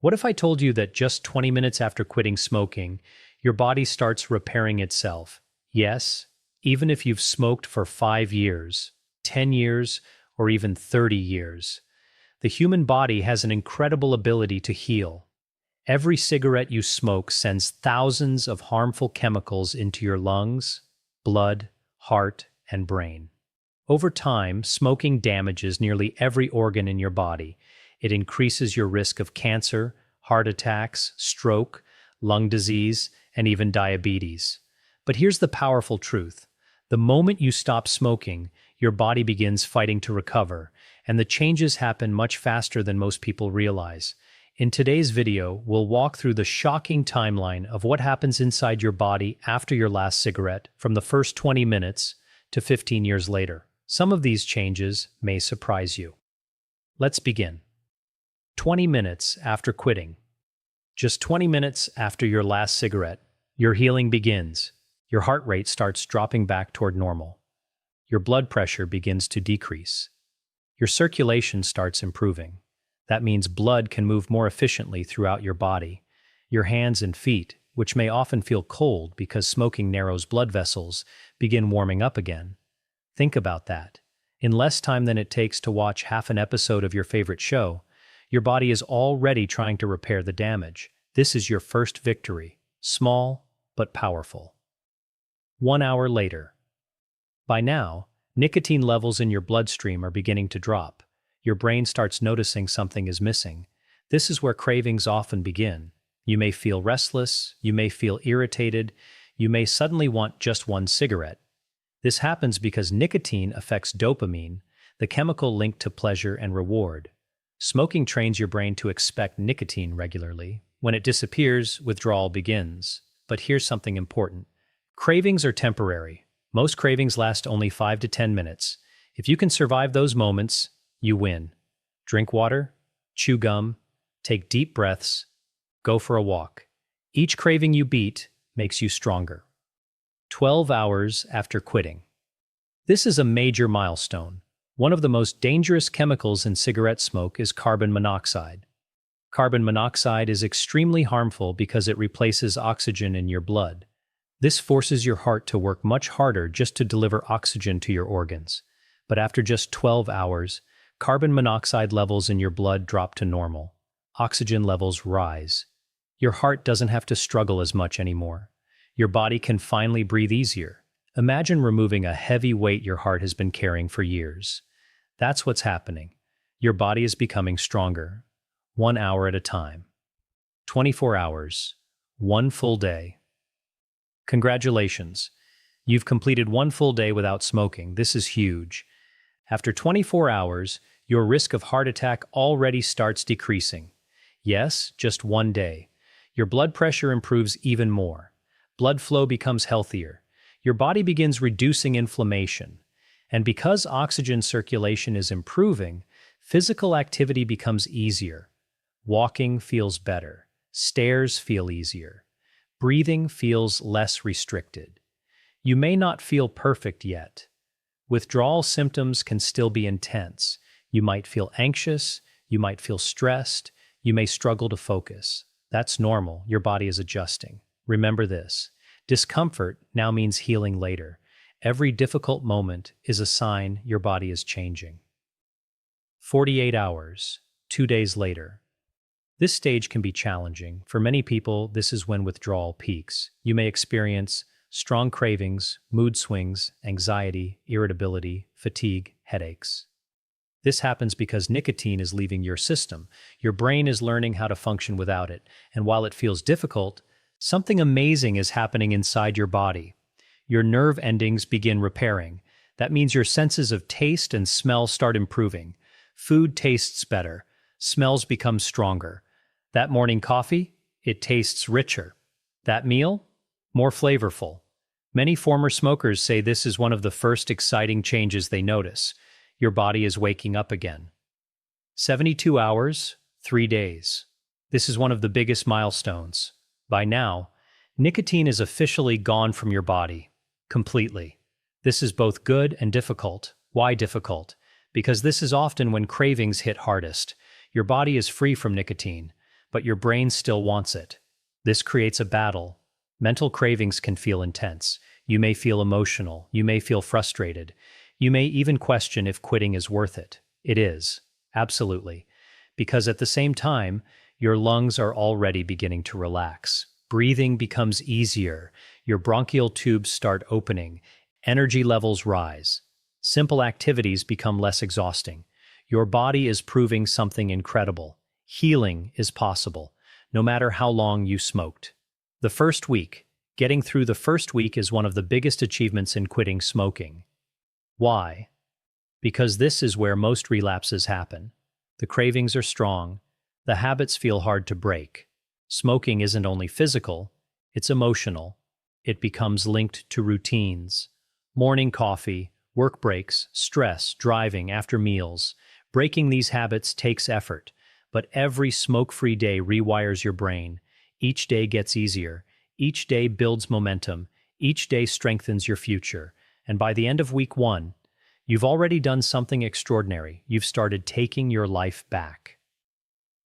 What if I told you that just 20 minutes after quitting smoking, your body starts repairing itself? Yes, even if you've smoked for 5 years, 10 years, or even 30 years. The human body has an incredible ability to heal. Every cigarette you smoke sends thousands of harmful chemicals into your lungs, blood, heart, and brain. Over time, smoking damages nearly every organ in your body. It increases your risk of cancer, heart attacks, stroke, lung disease, and even diabetes. But here's the powerful truth. The moment you stop smoking, your body begins fighting to recover, and the changes happen much faster than most people realize. In today's video, we'll walk through the shocking timeline of what happens inside your body after your last cigarette, from the first 20 minutes to 15 years later. Some of these changes may surprise you. Let's begin. 20 minutes after quitting. Just 20 minutes after your last cigarette, your healing begins. Your heart rate starts dropping back toward normal. Your blood pressure begins to decrease. Your circulation starts improving. That means blood can move more efficiently throughout your body. Your hands and feet, which may often feel cold because smoking narrows blood vessels, begin warming up again. Think about that. In less time than it takes to watch half an episode of your favorite show, your body is already trying to repair the damage. This is your first victory, small but powerful. 1 hour later. By now, nicotine levels in your bloodstream are beginning to drop. Your brain starts noticing something is missing. This is where cravings often begin. You may feel restless, you may feel irritated, you may suddenly want just one cigarette. This happens because nicotine affects dopamine, the chemical linked to pleasure and reward. Smoking trains your brain to expect nicotine regularly. When it disappears, withdrawal begins. But here's something important. Cravings are temporary. Most cravings last only 5 to 10 minutes. If you can survive those moments, you win. Drink water, chew gum, take deep breaths, go for a walk. Each craving you beat makes you stronger. 12 hours after quitting. This is a major milestone. One of the most dangerous chemicals in cigarette smoke is carbon monoxide. Carbon monoxide is extremely harmful because it replaces oxygen in your blood. This forces your heart to work much harder just to deliver oxygen to your organs. But after just 12 hours, carbon monoxide levels in your blood drop to normal. Oxygen levels rise. Your heart doesn't have to struggle as much anymore. Your body can finally breathe easier. Imagine removing a heavy weight your heart has been carrying for years. That's what's happening. Your body is becoming stronger, 1 hour at a time. 24 hours, 1 full day. Congratulations. You've completed 1 full day without smoking. This is huge. After 24 hours, your risk of heart attack already starts decreasing. Yes, just 1 day. Your blood pressure improves even more. Blood flow becomes healthier. Your body begins reducing inflammation. And because oxygen circulation is improving, physical activity becomes easier. Walking feels better. Stairs feel easier. Breathing feels less restricted. You may not feel perfect yet. Withdrawal symptoms can still be intense. You might feel anxious, you might feel stressed, you may struggle to focus. That's normal. Your body is adjusting. Remember this. Discomfort now means healing later. Every difficult moment is a sign your body is changing. 48 hours, 2 days later. This stage can be challenging. For many people, this is when withdrawal peaks. You may experience strong cravings, mood swings, anxiety, irritability, fatigue, headaches. This happens because nicotine is leaving your system. Your brain is learning how to function without it. And while it feels difficult, something amazing is happening inside your body. Your nerve endings begin repairing. That means your senses of taste and smell start improving. Food tastes better. Smells become stronger. That morning coffee, it tastes richer. That meal, more flavorful. Many former smokers say this is one of the first exciting changes they notice. Your body is waking up again. 72 hours, 3 days. This is one of the biggest milestones. By now, nicotine is officially gone from your body, completely. This is both good and difficult. Why difficult? Because this is often when cravings hit hardest. Your body is free from nicotine, but your brain still wants it. This creates a battle. Mental cravings can feel intense. You may feel emotional. You may feel frustrated. You may even question if quitting is worth it. It is, absolutely. Because at the same time, your lungs are already beginning to relax. Breathing becomes easier. Your bronchial tubes start opening. Energy levels rise. Simple activities become less exhausting. Your body is proving something incredible. Healing is possible, no matter how long you smoked. The first week. Getting through the first week is one of the biggest achievements in quitting smoking. Why? Because this is where most relapses happen. The cravings are strong. The habits feel hard to break. Smoking isn't only physical, it's emotional. It becomes linked to routines. Morning coffee, work breaks, stress, driving after meals. Breaking these habits takes effort, but every smoke-free day rewires your brain. Each day gets easier. Each day builds momentum. Each day strengthens your future. And by the end of week 1, you've already done something extraordinary. You've started taking your life back.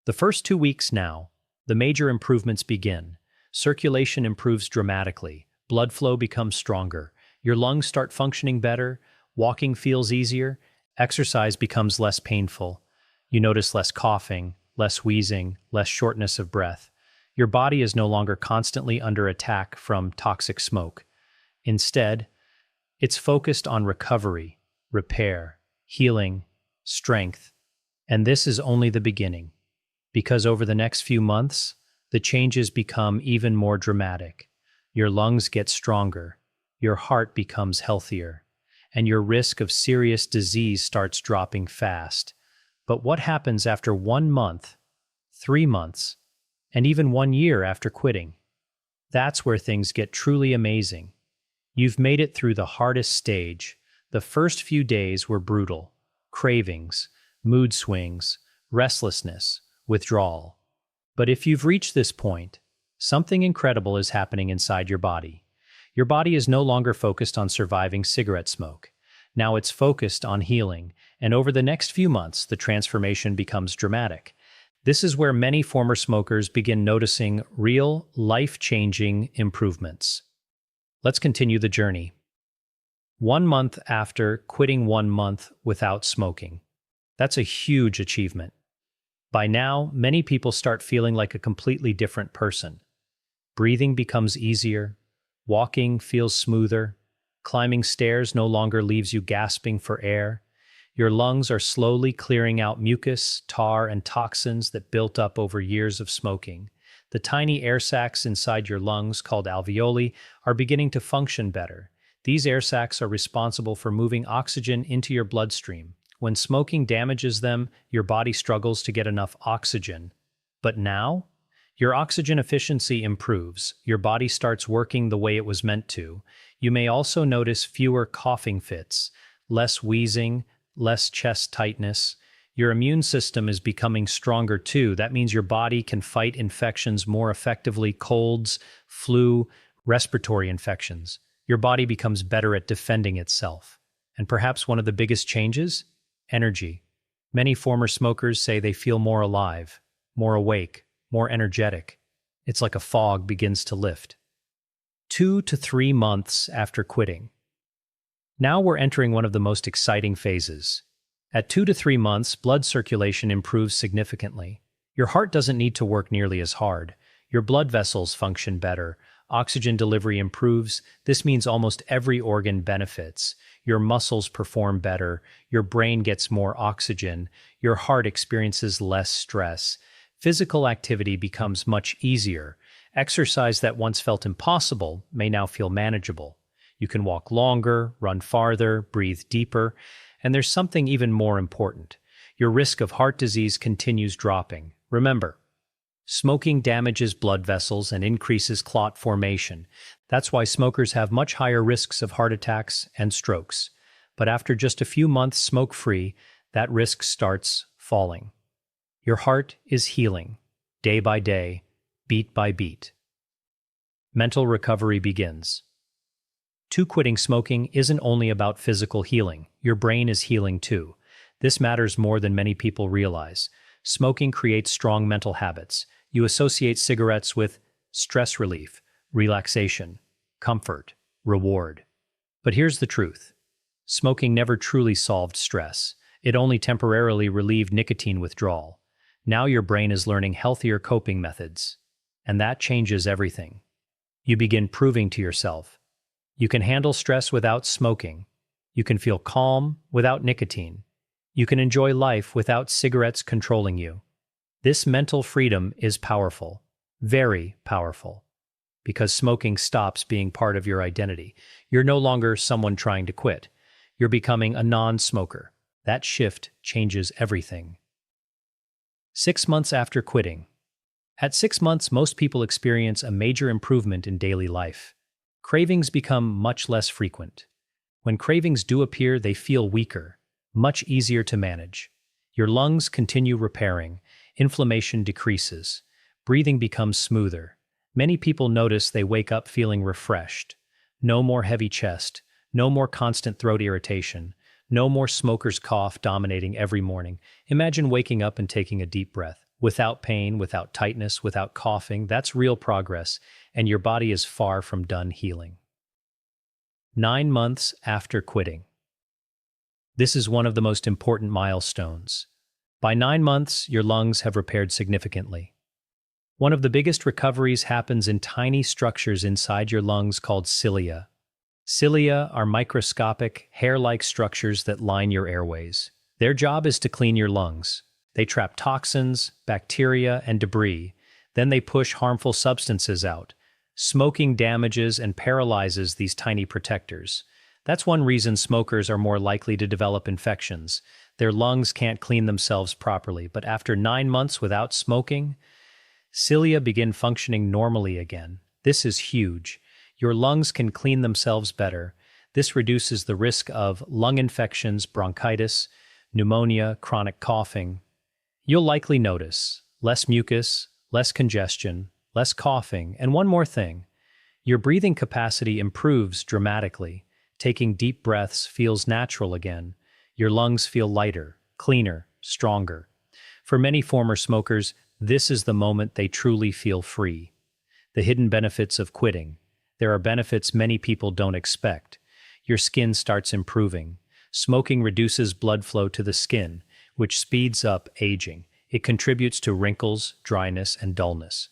The first 2 weeks now, the major improvements begin. Circulation improves dramatically. Blood flow becomes stronger. Your lungs start functioning better. Walking feels easier. Exercise becomes less painful. You notice less coughing, less wheezing, less shortness of breath. Your body is no longer constantly under attack from toxic smoke. Instead, it's focused on recovery, repair, healing, strength. And this is only the beginning. Because over the next few months, the changes become even more dramatic. Your lungs get stronger, your heart becomes healthier, and your risk of serious disease starts dropping fast. But what happens after 1 month, 3 months, and even 1 year after quitting? That's where things get truly amazing. You've made it through the hardest stage. The first few days were brutal. Cravings, mood swings, restlessness, withdrawal. But if you've reached this point, something incredible is happening inside your body. Your body is no longer focused on surviving cigarette smoke. Now it's focused on healing, and over the next few months, the transformation becomes dramatic. This is where many former smokers begin noticing real, life-changing improvements. Let's continue the journey. 1 month after quitting 1 month without smoking. That's a huge achievement. By now, many people start feeling like a completely different person. Breathing becomes easier. Walking feels smoother. Climbing stairs no longer leaves you gasping for air. Your lungs are slowly clearing out mucus, tar, and toxins that built up over years of smoking. The tiny air sacs inside your lungs, called alveoli, are beginning to function better. These air sacs are responsible for moving oxygen into your bloodstream. When smoking damages them, your body struggles to get enough oxygen. But now, your oxygen efficiency improves. Your body starts working the way it was meant to. You may also notice fewer coughing fits, less wheezing, less chest tightness. Your immune system is becoming stronger too. That means your body can fight infections more effectively: colds, flu, respiratory infections. Your body becomes better at defending itself. And perhaps one of the biggest changes? Energy. Many former smokers say they feel more alive, more awake, more energetic. It's like a fog begins to lift. 2 to 3 months after quitting. Now we're entering one of the most exciting phases. At 2 to 3 months, blood circulation improves significantly. Your heart doesn't need to work nearly as hard. Your blood vessels function better. Oxygen delivery improves. This means almost every organ benefits. Your muscles perform better. Your brain gets more oxygen. Your heart experiences less stress. Physical activity becomes much easier. Exercise that once felt impossible may now feel manageable. You can walk longer, run farther, breathe deeper, and there's something even more important. Your risk of heart disease continues dropping. Remember, smoking damages blood vessels and increases clot formation. That's why smokers have much higher risks of heart attacks and strokes. But after just a few months smoke-free, that risk starts falling. Your heart is healing, day by day, beat by beat. Mental recovery begins. Quitting smoking isn't only about physical healing. Your brain is healing too. This matters more than many people realize. Smoking creates strong mental habits. you associate cigarettes with stress relief, relaxation, comfort, reward. But here's the truth. Smoking never truly solved stress. It only temporarily relieved nicotine withdrawal. Now your brain is learning healthier coping methods. And that changes everything. You begin proving to yourself. You can handle stress without smoking. You can feel calm without nicotine. You can enjoy life without cigarettes controlling you. This mental freedom is powerful, very powerful, because smoking stops being part of your identity. You're no longer someone trying to quit. You're becoming a non-smoker. That shift changes everything. 6 months after quitting. At 6 months, most people experience a major improvement in daily life. Cravings become much less frequent. When cravings do appear, they feel weaker, much easier to manage. Your lungs continue repairing, inflammation decreases, breathing becomes smoother. Many people notice they wake up feeling refreshed. No more heavy chest, no more constant throat irritation, no more smoker's cough dominating every morning. Imagine waking up and taking a deep breath. Without pain, without tightness, without coughing. That's real progress, and your body is far from done healing. 9 months after quitting. This is one of the most important milestones. By 9 months, your lungs have repaired significantly. One of the biggest recoveries happens in tiny structures inside your lungs called cilia. Cilia are microscopic, hair-like structures that line your airways. Their job is to clean your lungs. They trap toxins, bacteria, and debris. Then they push harmful substances out. Smoking damages and paralyzes these tiny protectors. That's one reason smokers are more likely to develop infections. Their lungs can't clean themselves properly, but after 9 months without smoking, cilia begin functioning normally again. This is huge. Your lungs can clean themselves better. This reduces the risk of lung infections, bronchitis, pneumonia, chronic coughing. You'll likely notice less mucus, less congestion, less coughing, and one more thing. Your breathing capacity improves dramatically. Taking deep breaths feels natural again. Your lungs feel lighter, cleaner, stronger. For many former smokers, this is the moment they truly feel free. The hidden benefits of quitting. There are benefits many people don't expect. Your skin starts improving. Smoking reduces blood flow to the skin, which speeds up aging. It contributes to wrinkles, dryness, and dullness.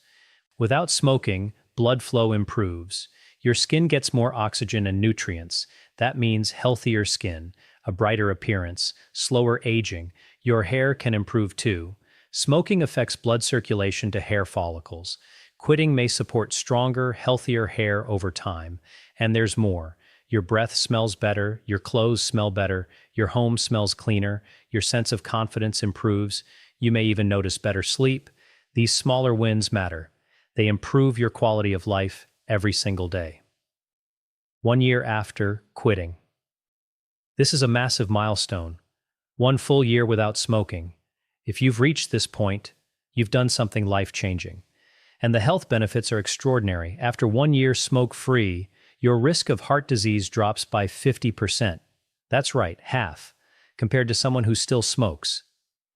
Without smoking, blood flow improves. Your skin gets more oxygen and nutrients. That means healthier skin, a brighter appearance, slower aging. Your hair can improve too. Smoking affects blood circulation to hair follicles. Quitting may support stronger, healthier hair over time. And there's more. Your breath smells better, your clothes smell better, your home smells cleaner, your sense of confidence improves. You may even notice better sleep. These smaller wins matter. They improve your quality of life every single day. 1 year after quitting. This is a massive milestone. 1 full year without smoking. If you've reached this point, you've done something life-changing. And the health benefits are extraordinary. After 1 year smoke-free, your risk of heart disease drops by 50%. That's right, half, compared to someone who still smokes.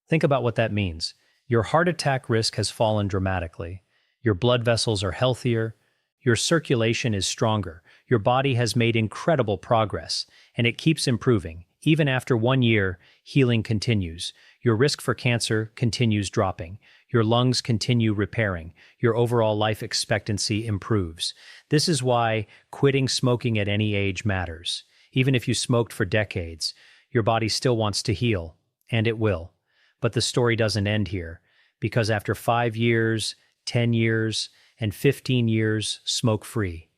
Think about what that means. Your heart attack risk has fallen dramatically. Your blood vessels are healthier. Your circulation is stronger. Your body has made incredible progress, and it keeps improving. Even after 1 year, healing continues. Your risk for cancer continues dropping. Your lungs continue repairing. Your overall life expectancy improves. This is why quitting smoking at any age matters. Even if you smoked for decades, your body still wants to heal, and it will. But the story doesn't end here, because after 5 years, 10 years, and 15 years smoke-free,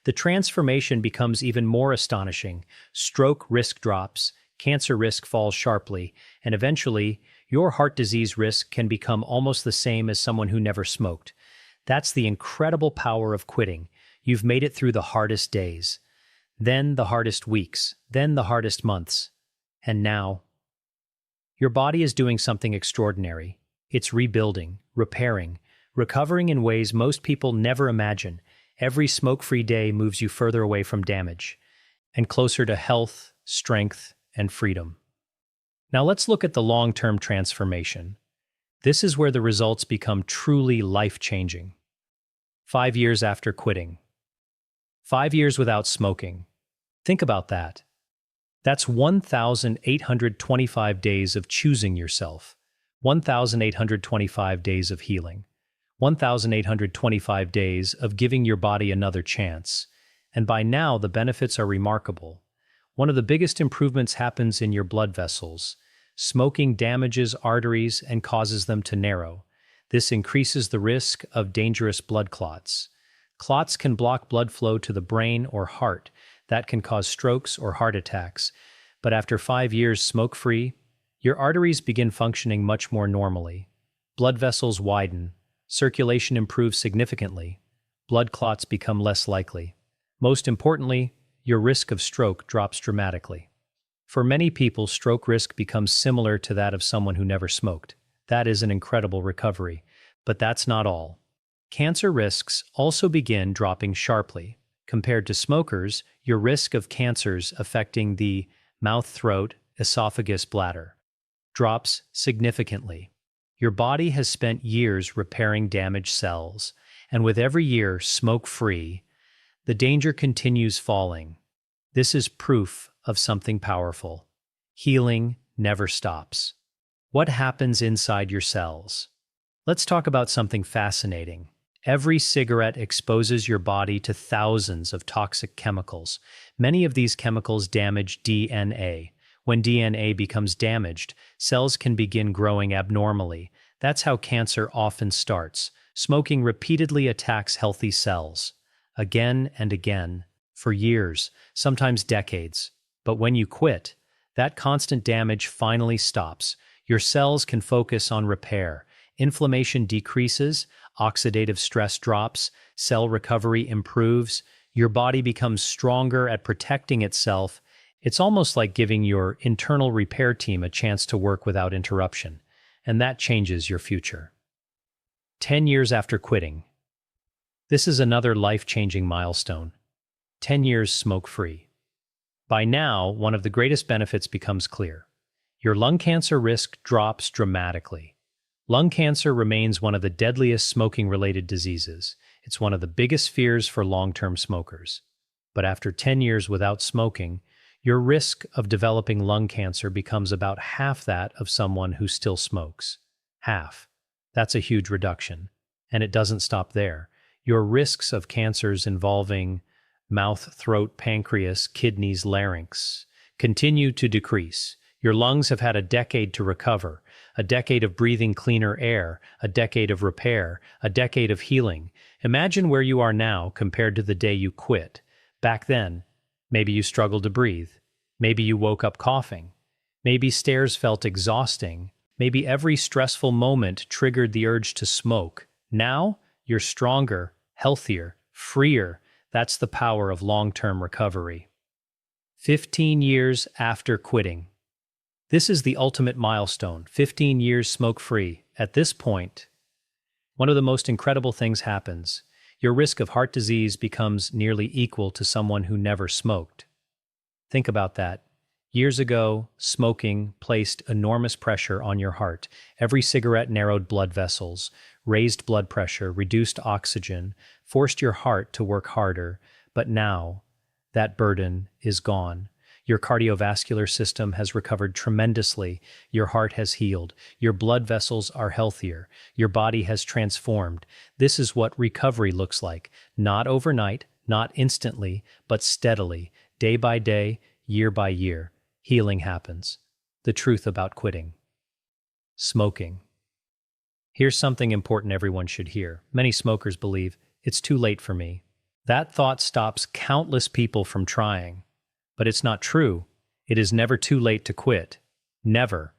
the transformation becomes even more astonishing. Stroke risk drops, cancer risk falls sharply, and eventually, your heart disease risk can become almost the same as someone who never smoked. That's the incredible power of quitting. You've made it through the hardest days, then the hardest weeks, then the hardest months, and now your body is doing something extraordinary. It's rebuilding, repairing, recovering in ways most people never imagine. Every smoke-free day moves you further away from damage and closer to health, strength, and freedom. Now let's look at the long-term transformation. This is where the results become truly life-changing. 5 years after quitting. 5 years without smoking. Think about that. That's 1,825 days of choosing yourself, 1,825 days of healing, 1,825 days of giving your body another chance. And by now, the benefits are remarkable. One of the biggest improvements happens in your blood vessels. Smoking damages arteries and causes them to narrow. This increases the risk of dangerous blood clots. Clots can block blood flow to the brain or heart. That can cause strokes or heart attacks. But after 5 years smoke-free, your arteries begin functioning much more normally. Blood vessels widen. Circulation improves significantly. Blood clots become less likely. Most importantly, your risk of stroke drops dramatically. For many people, stroke risk becomes similar to that of someone who never smoked. That is an incredible recovery. But that's not all. Cancer risks also begin dropping sharply. Compared to smokers, your risk of cancers affecting the mouth, throat, esophagus, bladder drops significantly. Your body has spent years repairing damaged cells, and with every year smoke-free, the danger continues falling. This is proof of something powerful. Healing never stops. What happens inside your cells? Let's talk about something fascinating. Every cigarette exposes your body to thousands of toxic chemicals. Many of these chemicals damage DNA. When DNA becomes damaged, cells can begin growing abnormally. That's how cancer often starts. Smoking repeatedly attacks healthy cells, again and again, for years, sometimes decades. But when you quit, that constant damage finally stops. Your cells can focus on repair. Inflammation decreases, oxidative stress drops, cell recovery improves, your body becomes stronger at protecting itself. It's almost like giving your internal repair team a chance to work without interruption, and that changes your future. 10 years after quitting. This is another life-changing milestone. 10 years smoke-free. By now, one of the greatest benefits becomes clear. Your lung cancer risk drops dramatically. Lung cancer remains one of the deadliest smoking-related diseases. It's one of the biggest fears for long-term smokers. But after 10 years without smoking, your risk of developing lung cancer becomes about half that of someone who still smokes. Half. That's a huge reduction. And it doesn't stop there. Your risks of cancers involving mouth, throat, pancreas, kidneys, larynx continue to decrease. Your lungs have had a decade to recover, a decade of breathing cleaner air, a decade of repair, a decade of healing. Imagine where you are now compared to the day you quit. Back then, maybe you struggled to breathe. Maybe you woke up coughing. Maybe stairs felt exhausting. Maybe every stressful moment triggered the urge to smoke. Now, you're stronger, healthier, freer. That's the power of long-term recovery. 15 years after quitting. This is the ultimate milestone, 15 years smoke-free. At this point, one of the most incredible things happens. Your risk of heart disease becomes nearly equal to someone who never smoked. Think about that. Years ago, smoking placed enormous pressure on your heart. Every cigarette narrowed blood vessels, raised blood pressure, reduced oxygen, forced your heart to work harder. But now, that burden is gone. Your cardiovascular system has recovered tremendously. Your heart has healed. Your blood vessels are healthier. Your body has transformed. This is what recovery looks like. Not overnight, not instantly, but steadily, day by day, year by year. Healing happens. The truth about quitting. Smoking. Here's something important everyone should hear. Many smokers believe, it's too late for me. That thought stops countless people from trying. But it's not true. It is never too late to quit. Never.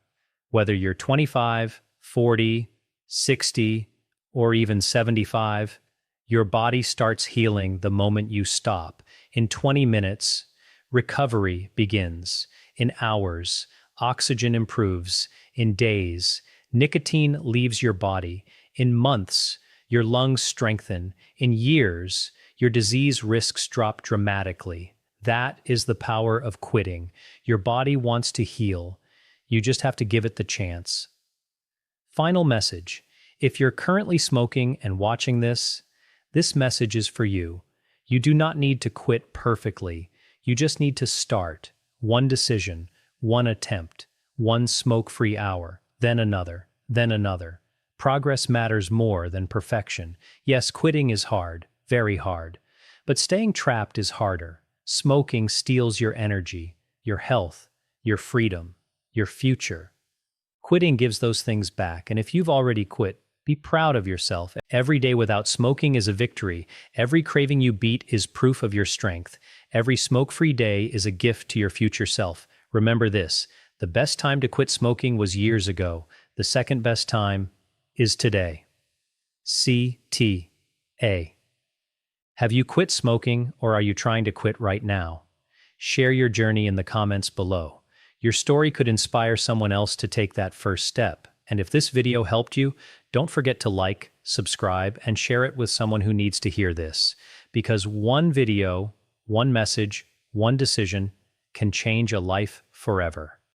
Whether you're 25, 40, 60, or even 75, your body starts healing the moment you stop. In 20 minutes, recovery begins. In hours, oxygen improves. In days, nicotine leaves your body. In months, your lungs strengthen. In years, your disease risks drop dramatically. That is the power of quitting. Your body wants to heal. You just have to give it the chance. Final message. If you're currently smoking and watching this message is for you. You do not need to quit perfectly. You just need to start. One decision, one attempt, one smoke-free hour, then another, then another. Progress matters more than perfection. Yes, quitting is hard, very hard. But staying trapped is harder. Smoking steals your energy, your health, your freedom, your future. Quitting gives those things back, and if you've already quit, be proud of yourself. Every day without smoking is a victory. Every craving you beat is proof of your strength. Every smoke-free day is a gift to your future self. Remember this, the best time to quit smoking was years ago. The second best time is today. CTA. Have you quit smoking, or are you trying to quit right now? Share your journey in the comments below. Your story could inspire someone else to take that first step. And if this video helped you, don't forget to like, subscribe, and share it with someone who needs to hear this. Because one video, one message, one decision can change a life forever.